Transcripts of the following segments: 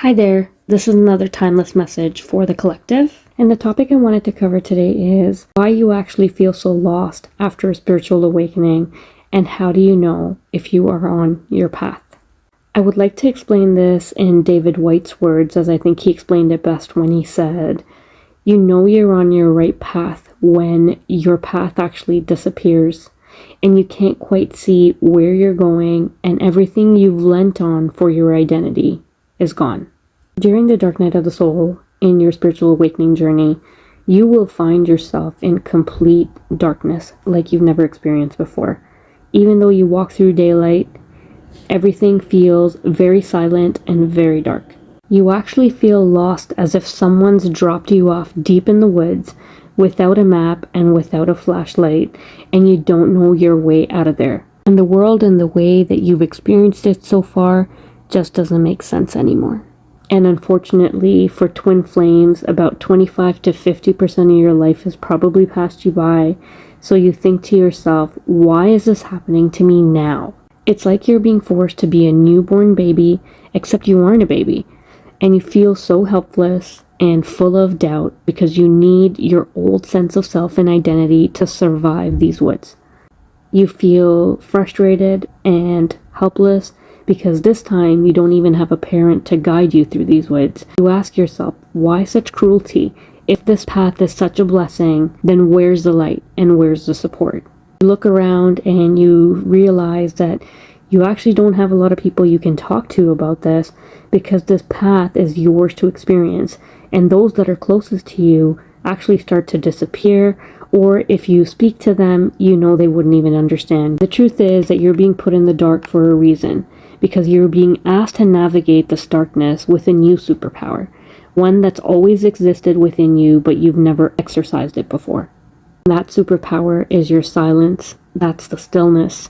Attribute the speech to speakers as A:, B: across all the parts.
A: Hi there, this is another timeless message for the collective. And the topic I wanted to cover today is why you actually feel so lost after a spiritual awakening, and how do you know if you are on your path. I would like to explain this in David White's words, as I think he explained it best when he said, you know you're on your right path when your path actually disappears and you can't quite see where you're going, and everything you've lent on for your identity is gone. During the dark night of the soul, in your spiritual awakening journey, you will find yourself in complete darkness like you've never experienced before. Even though you walk through daylight, everything feels very silent and very dark. You actually feel lost, as if someone's dropped you off deep in the woods without a map and without a flashlight, and you don't know your way out of there. And the world and the way that you've experienced it so far just doesn't make sense anymore. And unfortunately for twin flames, about 25 to 50% of your life has probably passed you by. So you think to yourself, why is this happening to me now? It's like you're being forced to be a newborn baby, except you aren't a baby. And you feel so helpless and full of doubt because you need your old sense of self and identity to survive these woods. You feel frustrated and helpless because this time you don't even have a parent to guide you through these woods. You ask yourself, why such cruelty? If this path is such a blessing, then where's the light and where's the support? You look around and you realize that you actually don't have a lot of people you can talk to about this, because this path is yours to experience, and those that are closest to you actually start to disappear, or if you speak to them, you know they wouldn't even understand. The truth is that you're being put in the dark for a reason, because you're being asked to navigate this darkness with a new superpower, one that's always existed within you, but you've never exercised it before. That superpower is your silence. That's the stillness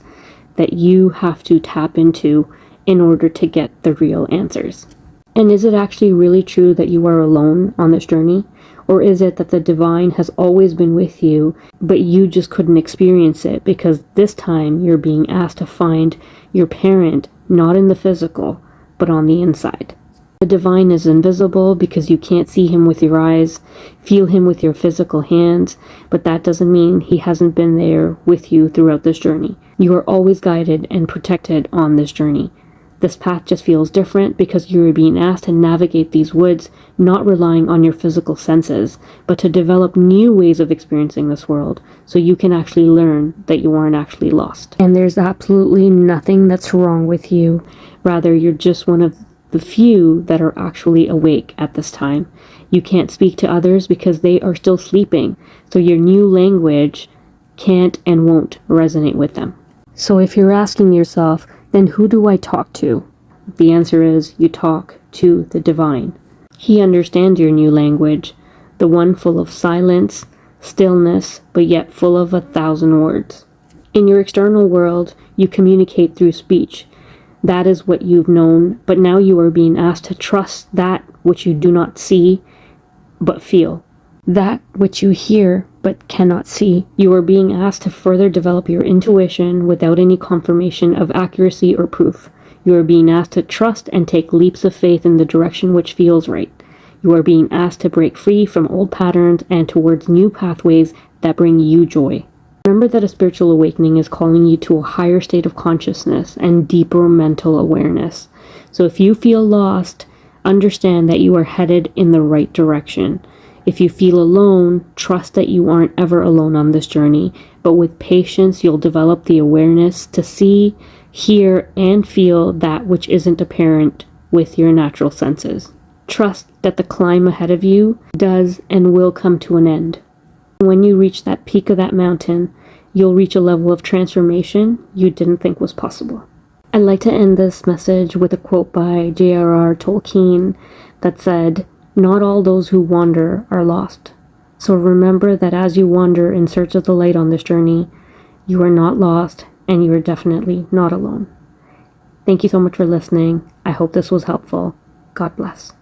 A: that you have to tap into in order to get the real answers. And is it actually really true that you are alone on this journey? Or is it that the divine has always been with you, but you just couldn't experience it because this time you're being asked to find your parent, not in the physical, but on the inside? The divine is invisible because you can't see him with your eyes, feel him with your physical hands, but that doesn't mean he hasn't been there with you throughout this journey. You are always guided and protected on this journey. This path just feels different because you are being asked to navigate these woods, not relying on your physical senses, but to develop new ways of experiencing this world so you can actually learn that you aren't actually lost. And there's absolutely nothing that's wrong with you. Rather, you're just one of the few that are actually awake at this time. You can't speak to others because they are still sleeping, so your new language can't and won't resonate with them. So if you're asking yourself, then who do I talk to? The answer is you talk to the divine. He understands your new language, the one full of silence, stillness, but yet full of 1,000 words. In your external world, you communicate through speech. That is what you've known, but now you are being asked to trust that which you do not see, but feel. That which you hear, but cannot see. You are being asked to further develop your intuition without any confirmation of accuracy or proof. You are being asked to trust and take leaps of faith in the direction which feels right. You are being asked to break free from old patterns and towards new pathways that bring you joy. Remember that a spiritual awakening is calling you to a higher state of consciousness and deeper mental awareness. So if you feel lost, understand that you are headed in the right direction. If you feel alone, trust that you aren't ever alone on this journey, but with patience, you'll develop the awareness to see, hear, and feel that which isn't apparent with your natural senses. Trust that the climb ahead of you does and will come to an end. When you reach that peak of that mountain, you'll reach a level of transformation you didn't think was possible. I'd like to end this message with a quote by J.R.R. Tolkien that said, "Not all those who wander are lost." So remember that as you wander in search of the light on this journey, you are not lost and you are definitely not alone. Thank you so much for listening. I hope this was helpful. God bless.